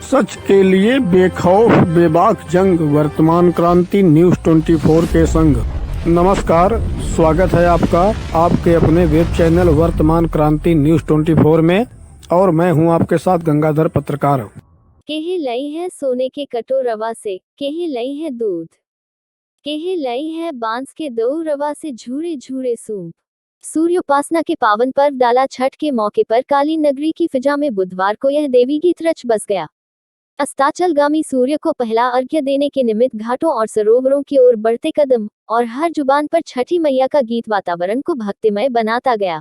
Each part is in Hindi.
सच के लिए बेखौफ बेबाक जंग, वर्तमान क्रांति न्यूज 24 के संग। नमस्कार, स्वागत है आपका आपके अपने वेब चैनल वर्तमान क्रांति न्यूज 24 में, और मैं हूं आपके साथ गंगाधर पत्रकार। केही लई है सोने के कटोरवा से, केही लई है दूध, केही लई है बांस के दो रवा से झूरे झूरे सूप। सूर्योपासना के पावन पर्व डाला छठ के मौके पर काली नगरी की फिजा में बुधवार को यह देवी गीत रच बस गया। अस्ताचलगामी सूर्य को पहला अर्घ्य देने के निमित्त घाटों और सरोवरों की ओर बढ़ते कदम और हर जुबान पर छठी मैया का गीत वातावरण को भक्तिमय बनाता गया।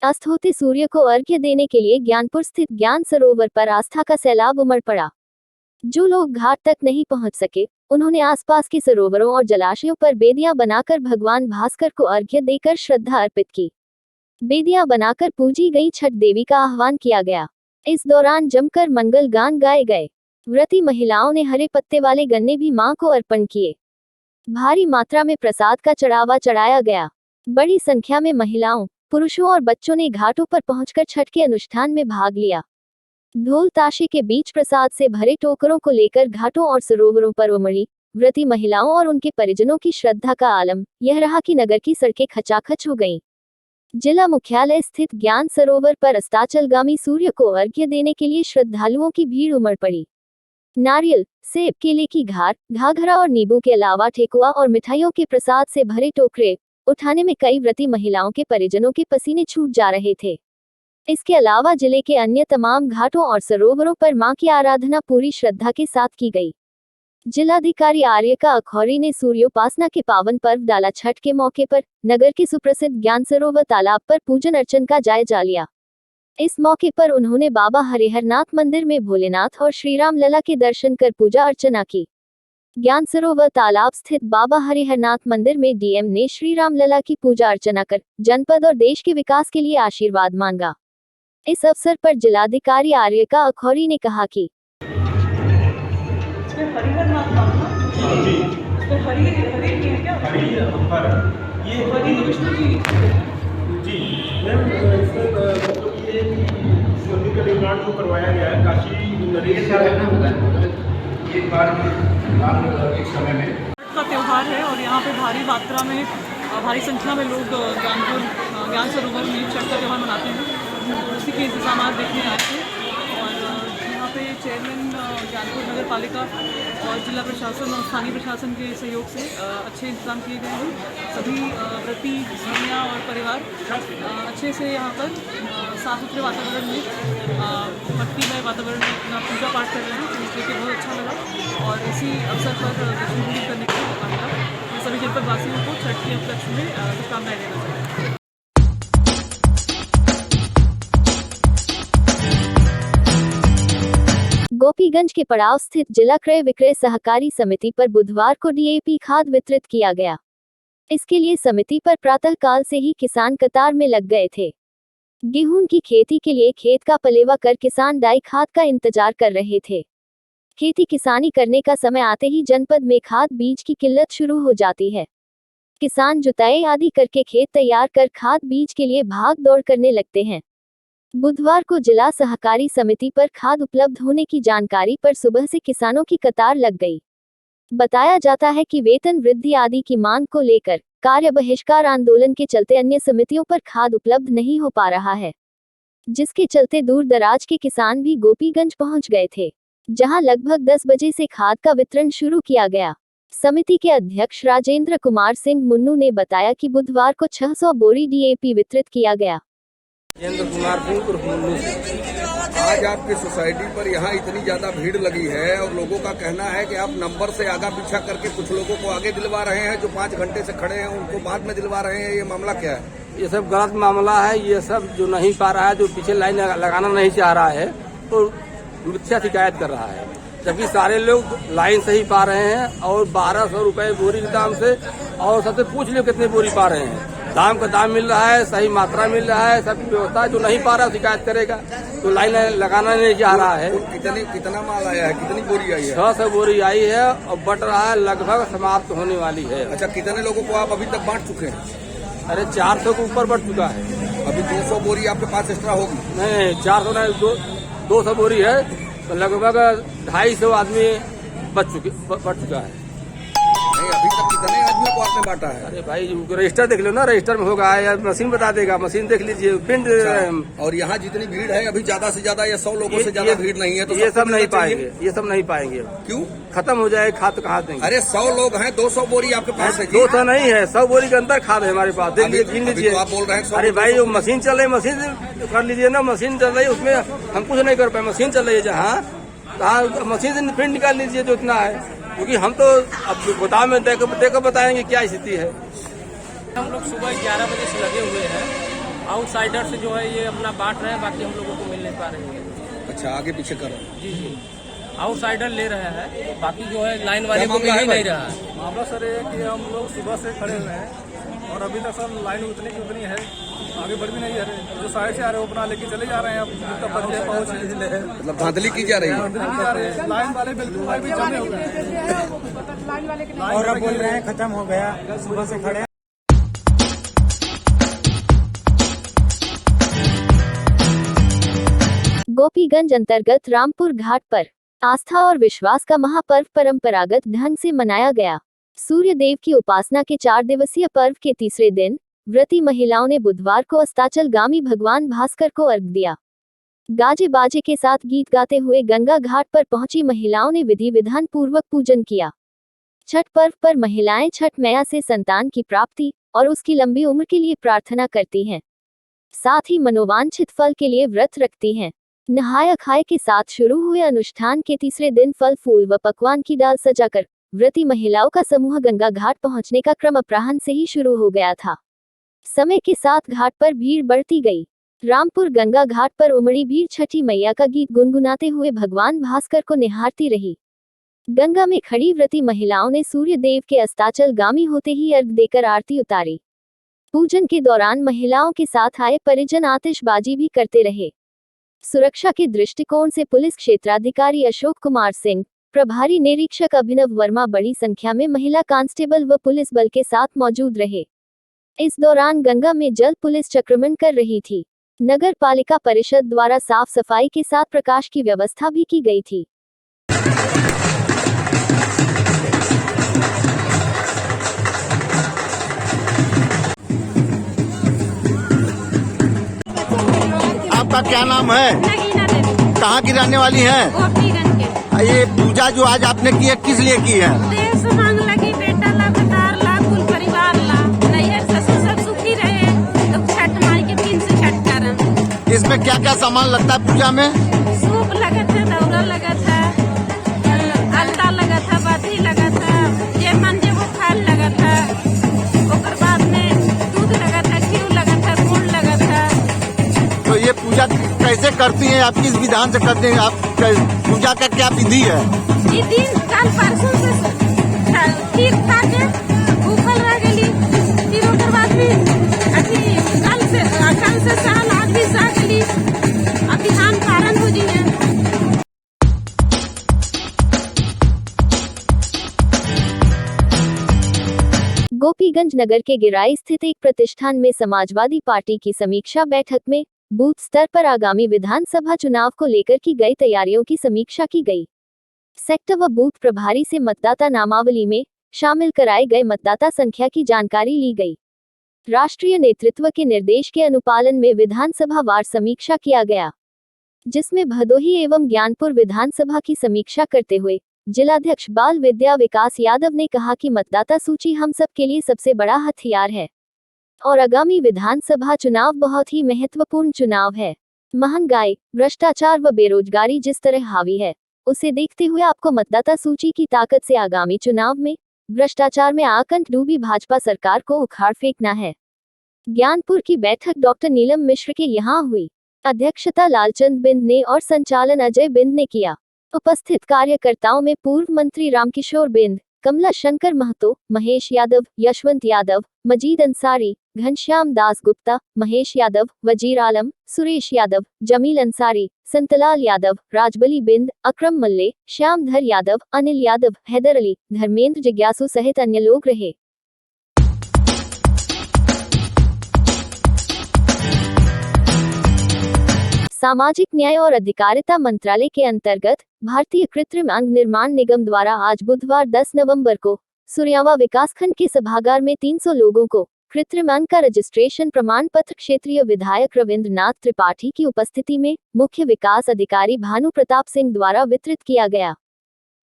अस्त होते सूर्य को अर्घ्य देने के लिए ज्ञानपुर स्थित ज्ञान सरोवर पर आस्था का सैलाब उमड़ पड़ा। जो लोग घाट तक नहीं पहुंच सके, उन्होंने आसपास के सरोवरों और जलाशयों पर बेदियां बनाकर भगवान भास्कर को अर्घ्य देकर श्रद्धा अर्पित की। बेदियां बनाकर पूजी गई छठ देवी का आह्वान किया गया। इस दौरान जमकर मंगल गान गाए गए। व्रती महिलाओं ने हरे पत्ते वाले गन्ने भी मां को अर्पण किए। भारी मात्रा में प्रसाद का चढ़ावा चढ़ाया गया। बड़ी संख्या में महिलाओं, पुरुषों और बच्चों ने घाटों पर पहुंचकर छठ के अनुष्ठान में भाग लिया। ढोल ताशे के बीच प्रसाद से भरे टोकरों को लेकर घाटों और सरोवरों पर उमड़ी व्रती महिलाओं और उनके परिजनों की श्रद्धा का आलम यह रहा कि नगर की सड़कें खचाखच हो गईं। जिला मुख्यालय स्थित ज्ञान सरोवर पर अस्ताचलगामी सूर्य को अर्घ्य देने के लिए श्रद्धालुओं की भीड़ उमड़ पड़ी। नारियल, सेब, केले की घार, घाघरा और नींबू के अलावा ठेकुआ और मिठाइयों के प्रसाद से भरे टोकरे उठाने में कई व्रती महिलाओं के परिजनों के पसीने छूट जा रहे थे। इसके अलावा जिले के अन्य तमाम घाटों और सरोवरों पर मां की आराधना पूरी श्रद्धा के साथ की गई। जिलाधिकारी आर्यका अखौरी ने सूर्योपासना के पावन पर्व डाला छठ के मौके पर नगर के सुप्रसिद्ध ज्ञान सरोवर तालाब पर पूजन अर्चन का जायजा लिया। इस मौके पर उन्होंने बाबा हरिहरनाथ मंदिर में भोलेनाथ और श्रीराम लला के दर्शन कर पूजा अर्चना की। ज्ञान सरोवर तालाब स्थित बाबा हरिहरनाथ मंदिर में डीएम ने श्रीराम लला की पूजा अर्चना कर जनपद और देश के विकास के लिए आशीर्वाद मांगा। इस अवसर पर जिलाधिकारी आर्यका अखौरी ने कहा कि निर्माण जो करवाया गया है काशी नरेश एक समय में का त्यौहार है और यहाँ पे भारी संख्या में लोग ज्ञान सरोवर में छठ का त्यौहार मनाते हैं। तो उसी के इंतजाम देखने आए थे और यहाँ पे चेयरमैन ज्ञानपुर नगर पालिका और जिला प्रशासन और स्थानीय प्रशासन के सहयोग से अच्छे इंतजाम किए गए हैं। सभी व्रती स्त्रियाँ और परिवार अच्छे से यहाँ पर साफ सुथरे वातावरण में भक्तिमय वातावरण में अपना पूजा पाठ कर रहे हैं। तो मुझे बहुत अच्छा लगा और इसी अवसर पर दर्शन करने का मौका मिला। मैं सभी जनपद वासियों को छठ के उपलक्ष्य में शुभकामनाएं देना चाहती हूँ। गोपीगंज के पड़ाव स्थित जिला क्रय विक्रय सहकारी समिति पर बुधवार को डीएपी खाद वितरित किया गया। इसके लिए समिति पर प्रातःकाल से ही किसान कतार में लग गए थे। गेहूं की खेती के लिए खेत का पलेवा कर किसान डाई खाद का इंतजार कर रहे थे। खेती किसानी करने का समय आते ही जनपद में खाद बीज की किल्लत शुरू हो जाती है। किसान जुताई आदि करके खेत तैयार कर खाद बीज के लिए भाग दौड़ करने लगते हैं। बुधवार को जिला सहकारी समिति पर खाद उपलब्ध होने की जानकारी पर सुबह से किसानों की कतार लग गई। बताया जाता है कि वेतन वृद्धि आदि की मांग को लेकर कार्य बहिष्कार आंदोलन के चलते अन्य समितियों पर खाद उपलब्ध नहीं हो पा रहा है, जिसके चलते दूर दराज के किसान भी गोपीगंज पहुंच गए थे, जहां लगभग 10 बजे से खाद का वितरण शुरू किया गया। समिति के अध्यक्ष राजेंद्र कुमार सिंह मुन्नू ने बताया कि बुधवार को 600 बोरी डीएपी वितरित किया गया। राजेंद्र कुमार सिंह उर्फ मुन्नू सिंह। आज आपकी सोसाइटी पर यहाँ इतनी ज्यादा भीड़ लगी है और लोगों का कहना है कि आप नंबर से आगा पीछा करके कुछ लोगों को आगे दिलवा रहे हैं, जो 5 घंटे से खड़े हैं उनको बाद में दिलवा रहे हैं। ये मामला क्या है? ये सब गलत मामला है। ये सब जो नहीं पा रहा है, जो पीछे लाइन लगाना नहीं चाह रहा है, तो मिथ्या शिकायत कर रहा है, जबकि सारे लोग लाइन से ही पा रहे हैं और 1200 रुपए बोरी के दाम से। और सबसे पूछ लो कितनी बोरी पा रहे हैं। दाम का दाम मिल रहा है, सही मात्रा मिल रहा है, सब व्यवस्था है। जो नहीं पा रहा है शिकायत करेगा, तो लाइन लगाना नहीं चाह रहा है। कितना माल आया है? कितनी बोरी आई है? 600 बोरी आई है और बट रहा है, लगभग समाप्त होने वाली है। अच्छा, कितने लोगों को आप अभी तक बांट चुके हैं? अरे 400 के ऊपर बढ़ चुका है। अभी 200 बोरी आपके पास एक्स्ट्रा होगी? नहीं, 400 नहीं, 200 बोरी है। तो लगभग 250 आदमी बढ़ चुका है। नहीं, अभी तक कितने आदमियों को आपने बांटा है? अरे भाई रजिस्टर देख लो ना, रजिस्टर में होगा या मशीन बता देगा, मशीन देख लीजिए प्रिंट। और यहाँ जितनी भीड़ है अभी ज्यादा से ज्यादा या 100 लोगों से ज्यादा भीड़ नहीं है, तो ये सब सबको नहीं मिलना चाहिए। पाएंगे, ये सब नहीं पाएंगे। क्यों? खत्म हो जाए खाद तो कहाँ देंगे? अरे 100 लोग हैं, 200 बोरी आपके पास है जी। 200 नहीं है, 100 बोरी के अंदर खाद है हमारे पास, देख लीजिए, गिन अभी लीजिए। तो आप बोल रहे हैं 100 अरे भाई वो मशीन चल रही, मशीन कर लीजिए ना, मशीन चल रही है, उसमें हम कुछ नहीं कर पाए। मशीन चल रही है जहाँ मशीन से प्रिंट निकाल लीजिए जो इतना है, क्योंकि हम तो अब गोदाम में देकर बताएंगे क्या स्थिति है। हम लोग सुबह 11 बजे से लगे हुए हैं। आउटसाइडर से जो है ये अपना बांट रहे हैं, बाकी हम लोगों को मिल नहीं पा रहे हैं। अच्छा, आगे पीछे करो। जी जी, आउटसाइडर ले रहे हैं, बाकी जो है लाइन वाले को मिल ही नहीं रहा है। मामला सर ये है कि हम लोग सुबह से खड़े हुए हैं और अभी तक सर लाइन उतनी की उतनी है, आगे बढ़ भी नहीं जा रहे। जो साइड से आ रहे हैं वो अपना लेके चले जा रहे हैं। अब जितना बच्चे पहुंच मतलब धांधली की जा रही है। जा रहे हैं, लाइन वाले बिल्कुल भी जमे हुए हैं और अब बोल रहे हैं खत्म हो गया, सुबह से खड़े हैं। गोपीगंज अंतर्गत रामपुर घाट पर आस्था और विश्वास का महापर्व परंपरागत ढंग से मनाया गया। सूर्य देव की उपासना के 4 दिवसीय पर्व के तीसरे दिन व्रती महिलाओं ने बुधवार को अस्ताचलगामी भगवान भास्कर को अर्घ दिया। गाजे बाजे के साथ गीत गाते हुए गंगा घाट पर पहुंची महिलाओं ने विधि विधान पूर्वक पूजन किया। छठ पर्व पर महिलाएं छठ मैया से संतान की प्राप्ति और उसकी लंबी उम्र के लिए प्रार्थना करती हैं। साथ ही मनोवांछित फल के लिए व्रत रखती हैं। नहाय खाए के साथ शुरू हुए अनुष्ठान के तीसरे दिन फल फूल व पकवान की डाल सजाकर व्रती महिलाओं का समूह गंगा घाट पहुंचने का क्रम अपराह्न से ही शुरू हो गया था। समय के साथ घाट पर भीड़ बढ़ती गई। रामपुर गंगा घाट पर उमड़ी भीड़ छठी मैया का गीत गुनगुनाते हुए भगवान भास्कर को निहारती रही। गंगा में खड़ी व्रती महिलाओं ने सूर्य देव के अस्ताचलगामी होते ही अर्घ देकर आरती उतारी। पूजन के दौरान महिलाओं के साथ आए परिजन आतिशबाजी भी करते रहे। सुरक्षा के दृष्टिकोण से पुलिस क्षेत्राधिकारी अशोक कुमार सिंह, प्रभारी निरीक्षक अभिनव वर्मा बड़ी संख्या में महिला कांस्टेबल व पुलिस बल के साथ मौजूद रहे। इस दौरान गंगा में जल पुलिस चक्रमण कर रही थी। नगर पालिका परिषद द्वारा साफ सफाई के साथ प्रकाश की व्यवस्था भी की गई थी। आपका क्या नाम है? कहाँ की रहने वाली हैं? गोपीगंज के। ये पूजा जो आज आपने की है किस लिए की है? देश मांग लगी, बेटा ला, बेटार ला, कुल परिवार ला, नैहर ससुर सब सुखी रहे, तो छठ माई के दिन से छठ करन। इसमें क्या क्या सामान लगता है पूजा में? सूप लगत है, दौरा लगत है, अलता लगत है, बाती लगत है, जे मन जे वो फल लगत है, ओकर बाद में दूध लगत है, घी लगत है, गुड़ लगत है। तो ये पूजा कैसे करती हैं आप? किस विधान से करते हैं आप? पूजा का क्या विधि है? ये दिन कल परसों से खीर खा के भूखल रह गई, फिर ओकर बाद भी अथी कल से सहल आज भी सह गई, अब बिहान पारण हो जी है। गोपीगंज नगर के गिराई स्थित एक प्रतिष्ठान में समाजवादी पार्टी की समीक्षा बैठक में बूथ स्तर पर आगामी विधानसभा चुनाव को लेकर की गई तैयारियों की समीक्षा की गई। सेक्टर व बूथ प्रभारी से मतदाता नामावली में शामिल कराए गए मतदाता संख्या की जानकारी ली गई। राष्ट्रीय नेतृत्व के निर्देश के अनुपालन में विधानसभा वार समीक्षा किया गया, जिसमें भदोही एवं ज्ञानपुर विधानसभा की समीक्षा करते हुए जिलाध्यक्ष बाल विद्या विकास यादव ने कहा कि मतदाता सूची हम सब के लिए सबसे बड़ा हथियार है और आगामी विधानसभा चुनाव बहुत ही महत्वपूर्ण चुनाव है। महंगाई, भ्रष्टाचार व बेरोजगारी जिस तरह हावी है, उसे देखते हुए आपको मतदाता सूची की ताकत से आगामी चुनाव में भ्रष्टाचार में आकंठ डूबी भाजपा सरकार को उखाड़ फेंकना है। ज्ञानपुर की बैठक डॉक्टर नीलम मिश्र के यहाँ हुई। अध्यक्षता लालचंद बिंद ने और संचालन अजय बिंद ने किया। उपस्थित कार्यकर्ताओं में पूर्व मंत्री रामकिशोर बिंद, कमला शंकर महतो, महेश यादव, यशवंत यादव, मजीद अंसारी, घनश्याम दास गुप्ता, महेश यादव, वजीर आलम, सुरेश यादव, जमील अंसारी, संतलाल यादव, राजबली बिंद, अक्रम मल्ले, श्यामधर यादव, अनिल यादव, हैदर अली, धर्मेंद्र जिज्ञासु सहित अन्य लोग रहे। सामाजिक न्याय और अधिकारिता मंत्रालय के अंतर्गत भारतीय कृत्रिम अंग निर्माण निगम द्वारा आज बुधवार 10 नवंबर को सुरयावा विकासखंड के सभागार में 300 लोगों को कृत्रिम अंग का रजिस्ट्रेशन प्रमाण पत्र क्षेत्रीय विधायक रविंद्र नाथ त्रिपाठी की उपस्थिति में मुख्य विकास अधिकारी भानु प्रताप सिंह द्वारा वितरित किया गया।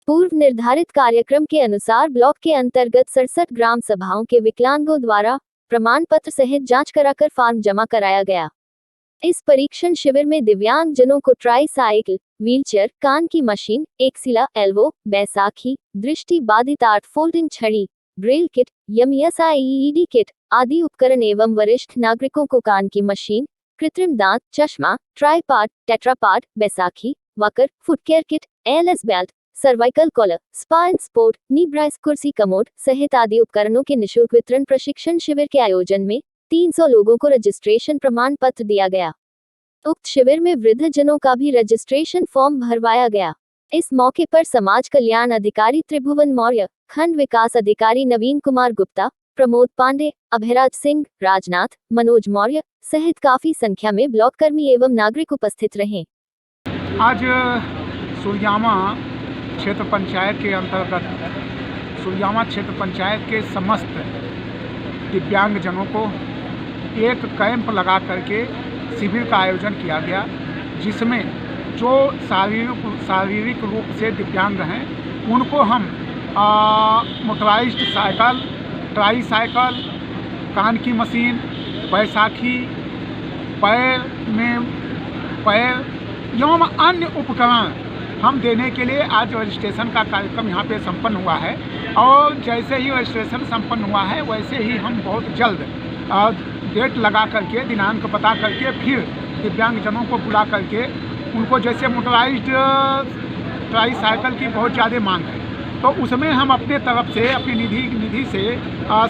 पूर्व निर्धारित कार्यक्रम के अनुसार ब्लॉक के अंतर्गत 67 ग्राम सभाओं के विकलांगों द्वारा प्रमाण पत्र सहित जांच कराकर फॉर्म जमा कराया गया। इस परीक्षण शिविर में दिव्यांग जनों को ट्राई साइकिल, व्हीलचेयर, कान की मशीन, एक्सिला, एल्वो, बैसाखी, दृष्टि बाधित आर्ट फोल्डिंग छड़ी, ब्रेल किट, यमएसआईईडी किट आदि उपकरण एवं वरिष्ठ नागरिकों को कान की मशीन, कृत्रिम दांत, चश्मा, ट्राइपॉड, टेट्रापॉड, बैसाखी, walker, foot care kit, LS belt, cervical collar, spa and sport, knee brace, कुर्सी कमोड सहित आदि उपकरणों के निःशुल्क वितरण प्रशिक्षण शिविर के आयोजन में 300 लोगों को रजिस्ट्रेशन प्रमाण पत्र दिया गया। उक्त शिविर में वृद्धजनों का भी रजिस्ट्रेशन फॉर्म भरवाया गया। इस मौके पर समाज कल्याण अधिकारी त्रिभुवन मौर्य, खंड विकास अधिकारी नवीन कुमार गुप्ता, प्रमोद पांडे, अभयराज सिंह, राजनाथ, मनोज मौर्य सहित काफी संख्या में ब्लॉक कर्मी एवं नागरिक उपस्थित रहे। आज सुरयामा क्षेत्र पंचायत के अंतर्गत सुरयामा क्षेत्र पंचायत के समस्त दिव्यांग जनों को एक कैंप लगा करके शिविर का आयोजन किया गया, जिसमें जो शारीरिक रूप से दिव्यांग हैं उनको हम मोटराइज्ड साइकिल, ट्राई साइकिल, कान की मशीन, बैसाखी, पैर एवं अन्य उपकरण हम देने के लिए आज रजिस्ट्रेशन का कार्यक्रम यहाँ पे संपन्न हुआ है। और जैसे ही रजिस्ट्रेशन संपन्न हुआ है वैसे ही हम बहुत जल्द डेट लगा करके, दिनांक पता करके, फिर दिव्यांग जनों को बुला करके उनको, जैसे मोटराइज्ड ट्राई साइकिल की बहुत ज़्यादा मांग है, तो उसमें हम अपने तरफ से, अपनी निधि से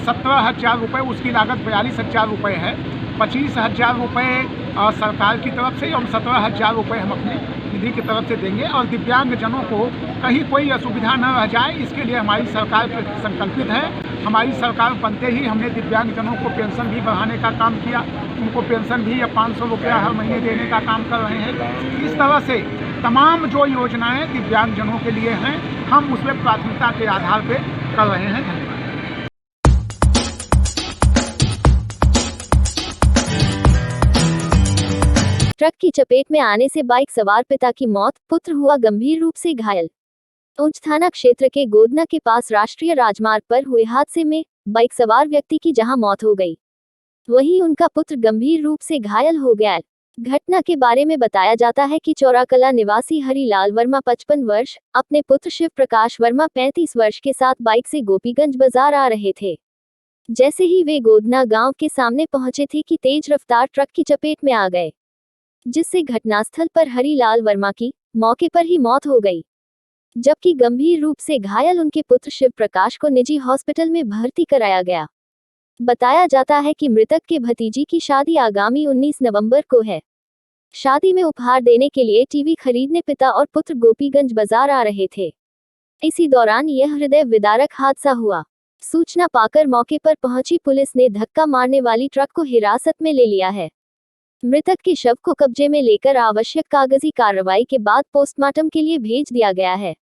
17,000 रुपये, उसकी लागत 42,000 रुपये है, 25,000 रुपये सरकार की तरफ से और 17,000 रुपये हम अपने निधि की तरफ से देंगे। और दिव्यांग जनों को कहीं कोई असुविधा न रह जाए, इसके लिए हमारी सरकार संकल्पित है। हमारी सरकार बनते ही हमने दिव्यांग जनों को पेंशन भी बढ़ाने का काम किया, उनको पेंशन भी 500 रुपया हर महीने देने का काम कर रहे हैं। इस तरह से तमाम जो योजनाएं दिव्यांग जनों के लिए हैं, हम उसमें प्राथमिकता के आधार पर कर रहे हैं। धन्यवाद। ट्रक की चपेट में आने से बाइक सवार पिता की मौत, पुत्र हुआ गंभीर रूप से घायल। ऊंच थाना क्षेत्र के गोदना के पास राष्ट्रीय राजमार्ग पर हुए हादसे में बाइक सवार व्यक्ति की जहां मौत हो गई, वहीं उनका पुत्र गंभीर रूप से घायल हो गया। घटना के बारे में बताया जाता है कि चौराकला निवासी हरिलाल वर्मा 55 वर्ष अपने पुत्र शिव प्रकाश वर्मा 35 वर्ष के साथ बाइक से गोपीगंज बाजार आ रहे थे। जैसे ही वे गोदना गांव के सामने पहुंचे थे कि तेज रफ्तार ट्रक की चपेट में आ गए, जिससे घटनास्थल पर हरिलाल वर्मा की मौके पर ही मौत हो गई, जबकि गंभीर रूप से घायल उनके पुत्र शिव प्रकाश को निजी हॉस्पिटल में भर्ती कराया गया। बताया जाता है कि मृतक के भतीजी की शादी आगामी 19 नवंबर को है। शादी में उपहार देने के लिए टीवी खरीदने पिता और पुत्र गोपीगंज बाजार आ रहे थे। इसी दौरान यह हृदय विदारक हादसा हुआ। सूचना पाकर मौके पर पहुंची पुलिस ने धक्का मारने वाली ट्रक को हिरासत में ले लिया है। मृतक के शव को कब्जे में लेकर आवश्यक कागजी कार्रवाई के बाद पोस्टमार्टम के लिए भेज दिया गया है।